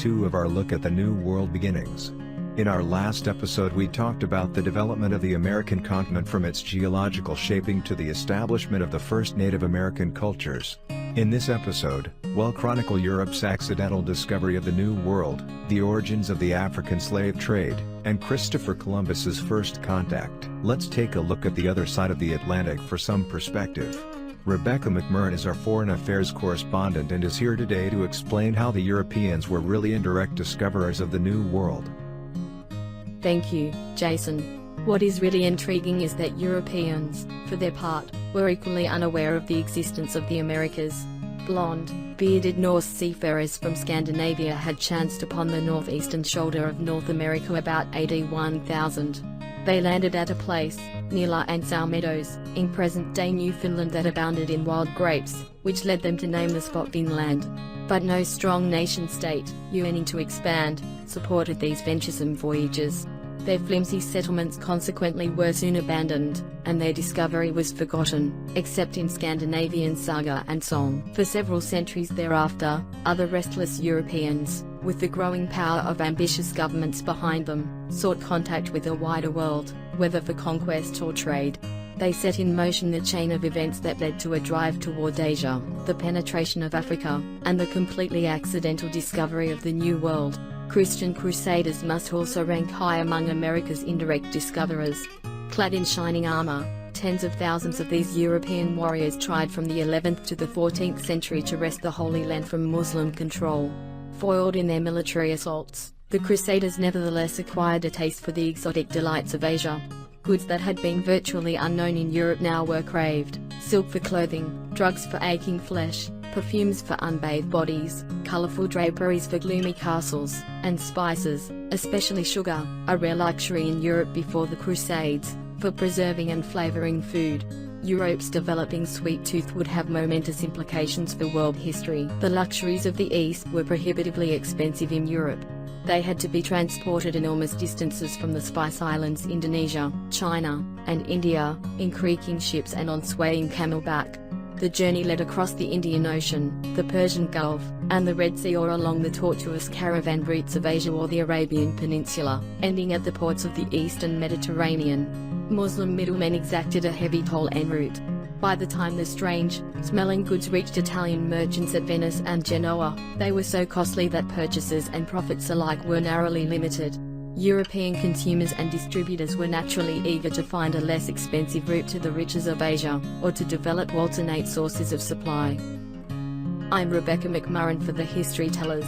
2 of our look at the New World beginnings. In our last episode we talked about the development of the American continent from its geological shaping to the establishment of the first Native American cultures. In this episode, we'll chronicle Europe's accidental discovery of the New World, the origins of the African slave trade, and Christopher Columbus's first contact. Let's take a look at the other side of the Atlantic for some perspective. Rebecca McMurrin is our foreign affairs correspondent and is here today to explain how the Europeans were really indirect discoverers of the New World. Thank you, Jason. What is really intriguing is that Europeans, for their part, were equally unaware of the existence of the Americas. Blonde, bearded Norse seafarers from Scandinavia had chanced upon the northeastern shoulder of North America about AD 1000. They landed at a place, near La Ansau Meadows, in present-day Newfoundland that abounded in wild grapes, which led them to name the spot Vinland. But no strong nation-state, yearning to expand, supported these venturesome voyages. Their flimsy settlements consequently were soon abandoned, and their discovery was forgotten, except in Scandinavian saga and song. For several centuries thereafter, other restless Europeans, with the growing power of ambitious governments behind them, sought contact with a wider world, whether for conquest or trade. They set in motion the chain of events that led to a drive toward Asia, the penetration of Africa, and the completely accidental discovery of the New World. Christian crusaders must also rank high among America's indirect discoverers. Clad in shining armor, tens of thousands of these European warriors tried from the 11th to the 14th century to wrest the Holy Land from Muslim control. Foiled in their military assaults, the Crusaders nevertheless acquired a taste for the exotic delights of Asia. Goods that had been virtually unknown in Europe now were craved: silk for clothing, drugs for aching flesh, perfumes for unbathed bodies, colorful draperies for gloomy castles, and spices, especially sugar, a rare luxury in Europe before the Crusades, for preserving and flavoring food. Europe's developing sweet tooth would have momentous implications for world history. The luxuries of the East were prohibitively expensive in Europe. They had to be transported enormous distances from the Spice Islands, Indonesia, China, and India, in creaking ships and on swaying camelback. The journey led across the Indian Ocean, the Persian Gulf, and the Red Sea, or along the tortuous caravan routes of Asia or the Arabian Peninsula, ending at the ports of the Eastern Mediterranean. Muslim middlemen exacted a heavy toll en route. By the time the strange, smelling goods reached Italian merchants at Venice and Genoa, they were so costly that purchasers and profits alike were narrowly limited. European consumers and distributors were naturally eager to find a less expensive route to the riches of Asia, or to develop alternate sources of supply. I'm Rebecca McMurrin for the Historytellers.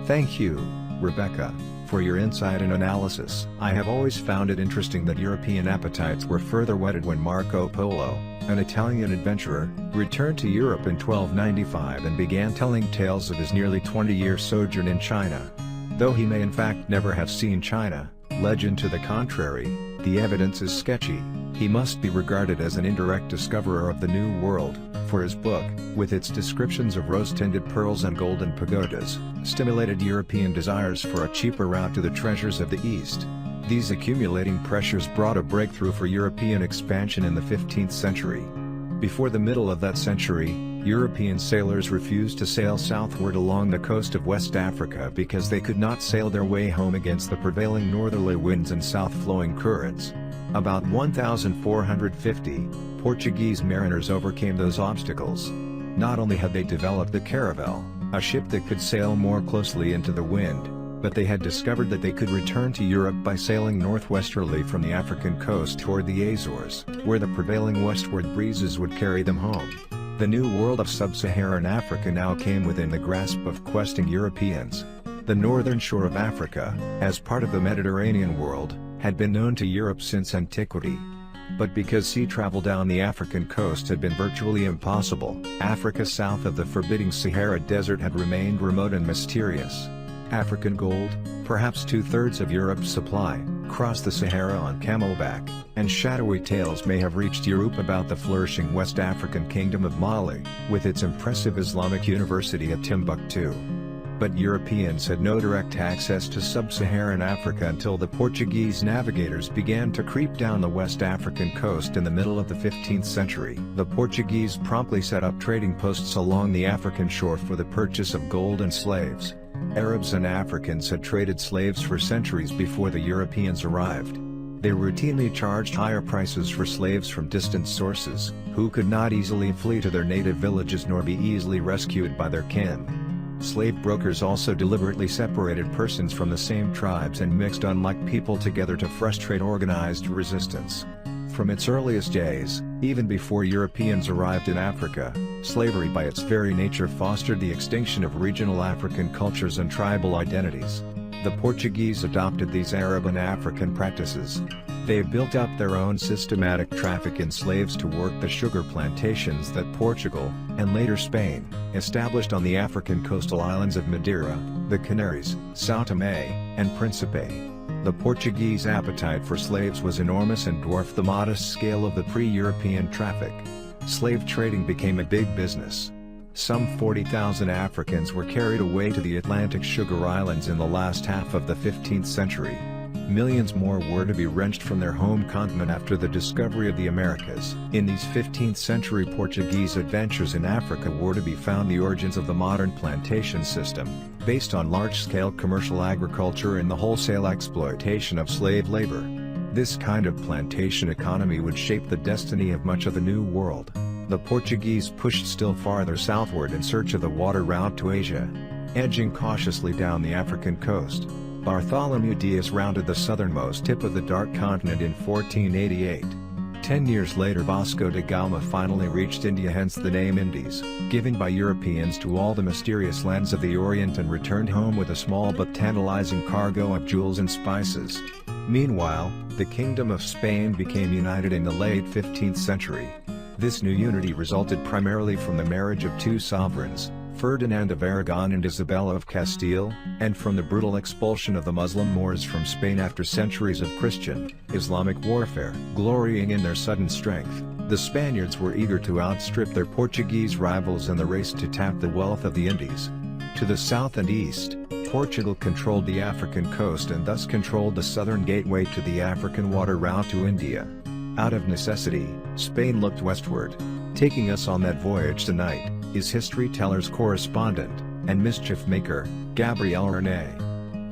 Thank you, Rebecca, for your insight and analysis. I have always found it interesting that European appetites were further whetted when Marco Polo, an Italian adventurer, returned to Europe in 1295 and began telling tales of his nearly 20-year sojourn in China. Though he may in fact never have seen China, legend to the contrary, the evidence is sketchy. He must be regarded as an indirect discoverer of the New World, for his book, with its descriptions of rose-tinted pearls and golden pagodas, stimulated European desires for a cheaper route to the treasures of the East. These accumulating pressures brought a breakthrough for European expansion in the 15th century. Before the middle of that century, European sailors refused to sail southward along the coast of West Africa because they could not sail their way home against the prevailing northerly winds and south-flowing currents. About 1450, Portuguese mariners overcame those obstacles. Not only had they developed the caravel, a ship that could sail more closely into the wind, but they had discovered that they could return to Europe by sailing northwesterly from the African coast toward the Azores, where the prevailing westward breezes would carry them home. The New World of sub-Saharan Africa now came within the grasp of questing Europeans. The northern shore of Africa, as part of the Mediterranean world, had been known to Europe since antiquity. But because sea travel down the African coast had been virtually impossible, Africa south of the forbidding Sahara Desert had remained remote and mysterious. African gold, perhaps 2/3 of Europe's supply, crossed the Sahara on camelback, and shadowy tales may have reached Europe about the flourishing West African kingdom of Mali, with its impressive Islamic university at Timbuktu. But Europeans had no direct access to sub-Saharan Africa until the Portuguese navigators began to creep down the West African coast in the middle of the 15th century. The Portuguese promptly set up trading posts along the African shore for the purchase of gold and slaves. Arabs and Africans had traded slaves for centuries before the Europeans arrived. They routinely charged higher prices for slaves from distant sources, who could not easily flee to their native villages nor be easily rescued by their kin. Slave brokers also deliberately separated persons from the same tribes and mixed unlike people together to frustrate organized resistance. From its earliest days, even before Europeans arrived in Africa, slavery by its very nature fostered the extinction of regional African cultures and tribal identities. The Portuguese adopted these Arab and African practices. They built up their own systematic traffic in slaves to work the sugar plantations that Portugal, and later Spain, established on the African coastal islands of Madeira, the Canaries, São Tomé, and Príncipe. The Portuguese appetite for slaves was enormous and dwarfed the modest scale of the pre-European traffic. Slave trading became a big business. Some 40,000 Africans were carried away to the Atlantic sugar islands in the last half of the 15th century. Millions more were to be wrenched from their home continent after the discovery of the Americas. In these 15th century Portuguese adventures in Africa were to be found the origins of the modern plantation system, based on large-scale commercial agriculture and the wholesale exploitation of slave labor. This kind of plantation economy would shape the destiny of much of the New World. The Portuguese pushed still farther southward in search of the water route to Asia. Edging cautiously down the African coast, Bartholomew Dias rounded the southernmost tip of the Dark Continent in 1488. 10 years later Vasco da Gama finally reached India, hence the name Indies, given by Europeans to all the mysterious lands of the Orient, and returned home with a small but tantalizing cargo of jewels and spices. Meanwhile, the Kingdom of Spain became united in the late 15th century. This new unity resulted primarily from the marriage of two sovereigns, Ferdinand of Aragon and Isabella of Castile, and from the brutal expulsion of the Muslim Moors from Spain after centuries of Christian, Islamic warfare. Glorying in their sudden strength, the Spaniards were eager to outstrip their Portuguese rivals in the race to tap the wealth of the Indies. To the south and east, Portugal controlled the African coast and thus controlled the southern gateway to the African water route to India. Out of necessity, Spain looked westward. Taking us on that voyage tonight is Historytellers correspondent and mischief maker, Gabrielle Renee.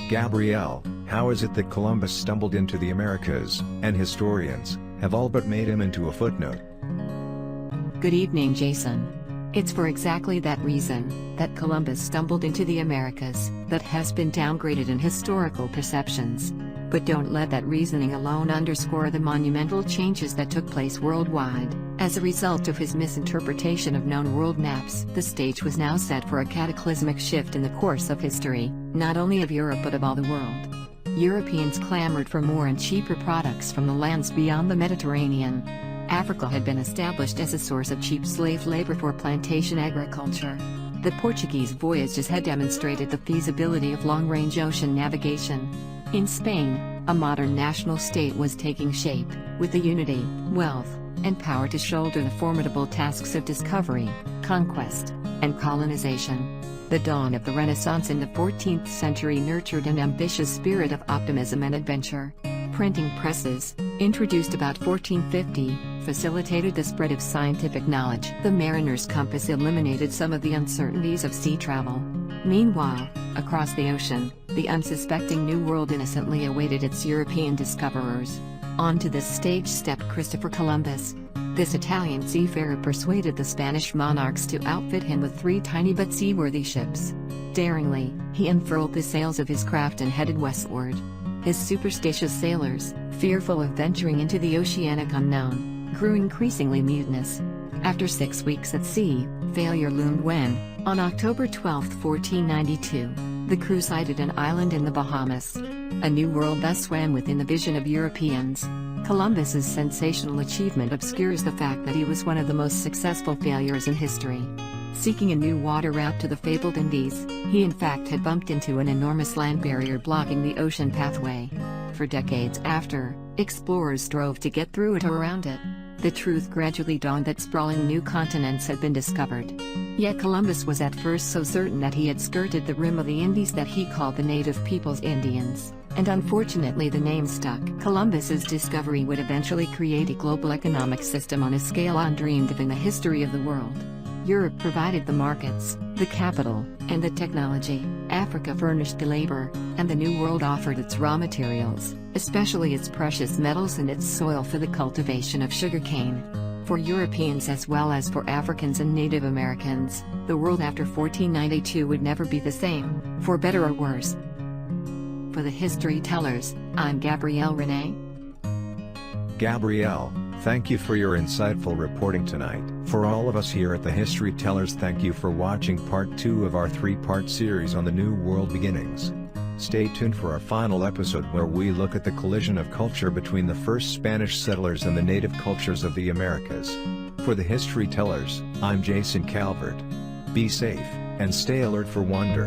Gabrielle, how is it that Columbus stumbled into the Americas, and historians have all but made him into a footnote? Good evening, Jason. It's for exactly that reason that Columbus stumbled into the Americas that has been downgraded in historical perceptions. But don't let that reasoning alone underscore the monumental changes that took place worldwide. As a result of his misinterpretation of known world maps, the stage was now set for a cataclysmic shift in the course of history, not only of Europe but of all the world. Europeans clamored for more and cheaper products from the lands beyond the Mediterranean. Africa had been established as a source of cheap slave labor for plantation agriculture. The Portuguese voyages had demonstrated the feasibility of long-range ocean navigation. In Spain, a modern national state was taking shape, with the unity, wealth, and power to shoulder the formidable tasks of discovery, conquest, and colonization. The dawn of the Renaissance in the 14th century nurtured an ambitious spirit of optimism and adventure. Printing presses, introduced about 1450, facilitated the spread of scientific knowledge. The mariner's compass eliminated some of the uncertainties of sea travel. Meanwhile, across the ocean, the unsuspecting New World innocently awaited its European discoverers. Onto this stage stepped Christopher Columbus. This Italian seafarer persuaded the Spanish monarchs to outfit him with 3 tiny but seaworthy ships. Daringly, he unfurled the sails of his craft and headed westward. His superstitious sailors, fearful of venturing into the oceanic unknown, grew increasingly mutinous. After 6 weeks at sea, failure loomed when, on October 12, 1492, the crew sighted an island in the Bahamas. A new world thus swam within the vision of Europeans. Columbus's sensational achievement obscures the fact that he was one of the most successful failures in history. Seeking a new water route to the fabled Indies, he in fact had bumped into an enormous land barrier blocking the ocean pathway. For decades after, explorers strove to get through it or around it. the truth gradually dawned that sprawling new continents had been discovered. Yet Columbus was at first so certain that he had skirted the rim of the Indies that he called the native peoples Indians, and unfortunately the name stuck. Columbus's discovery would eventually create a global economic system on a scale undreamed of in the history of the world. Europe provided the markets, the capital, and the technology. Africa furnished the labor, and the New World offered its raw materials, especially its precious metals and its soil for the cultivation of sugarcane. For Europeans as well as for Africans and Native Americans, the world after 1492 would never be the same, for better or worse. For the Historytellers, I'm Gabrielle Renee. Gabrielle, thank you for your insightful reporting tonight. For all of us here at the Historytellers, thank you for watching part 2 of our 3-part series on the New World beginnings. Stay tuned for our final episode where we look at the collision of culture between the first Spanish settlers and the native cultures of the Americas. For the Historytellers, I'm Jason Calvert. Be safe, and stay alert for wonder.